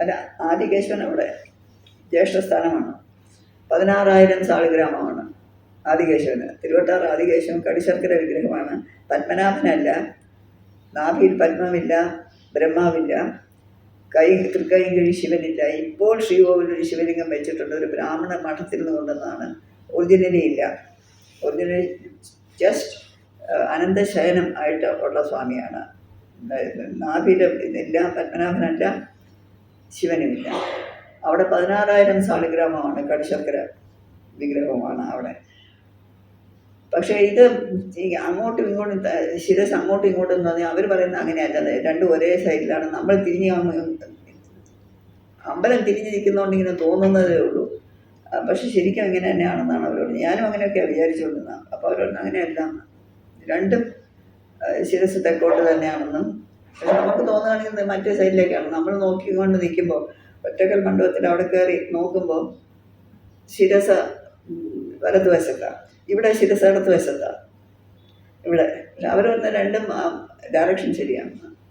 അല്ല, ആദികേശവൻ അവിടെ ജ്യേഷ്ഠസ്ഥാനമാണ്. 16,000 സാളിഗ്രാമമാണ് ആദികേശവന്. തിരുവട്ടാർ ആദികേശവൻ കടിശർക്കര വിഗ്രഹമാണ്. പത്മനാഭനല്ല, നാഭിയിൽ പത്മമില്ല, ബ്രഹ്മാവില്ല, തൃക്കൈയും കിഴി ശിവനില്ല. ഇപ്പോൾ ശ്രീകോവിലൊരു ശിവലിംഗം വെച്ചിട്ടുണ്ട്, ഒരു ബ്രാഹ്മണ മഠത്തിൽ നിന്ന് കൊണ്ടുവന്നതാണ്. ഒറിജിനലി ഇല്ല. ഒറിജിനൽ ജസ്റ്റ് അനന്തശയനം ആയിട്ട് ഉള്ള സ്വാമിയാണ്. നാഭിയിലും ഇല്ല, പത്മനാഭനല്ല, ശിവനുമില്ല. അവിടെ 16,000 സാളിഗ്രാമമാണ്, കടിശർക്കര വിഗ്രഹമാണ് അവിടെ. പക്ഷേ ഇത് അങ്ങോട്ടും ഇങ്ങോട്ടും ശിരസ് അങ്ങോട്ടും ഇങ്ങോട്ടും എന്ന് പറഞ്ഞാൽ അവർ പറയുന്നത് അങ്ങനെയല്ല, രണ്ടും ഒരേ സൈഡിലാണ്. നമ്മൾ അമ്പലം തിരിഞ്ഞ് നിൽക്കുന്നതുകൊണ്ട് ഇങ്ങനെ തോന്നുന്നതേ ഉള്ളൂ. പക്ഷെ ശരിക്കും ഇങ്ങനെ തന്നെയാണെന്നാണ് അവരോട്. ഞാനും അങ്ങനെയൊക്കെയാണ് വിചാരിച്ചുകൊണ്ടിരുന്നത്. അപ്പോൾ അവരോട് അങ്ങനെയല്ല, രണ്ടും ശിരസ് തെക്കോട്ട് തന്നെയാണെന്നും. പക്ഷെ നമുക്ക് തോന്നുകയാണെങ്കിൽ മറ്റേ സൈഡിലേക്കാണ്. നമ്മൾ നോക്കിക്കൊണ്ട് നിൽക്കുമ്പോൾ ഒറ്റക്കൽ മണ്ഡപത്തിൽ അവിടെ കയറി നോക്കുമ്പോൾ ശിരസ് വലതുവശത്താണ്, ഇവിടെ ശിരസ് ഇടത്തുവശത്താണ് ഇവിടെ. പക്ഷെ അവർ പറഞ്ഞ രണ്ടും ഡയറക്ഷൻ ശരിയാണ്.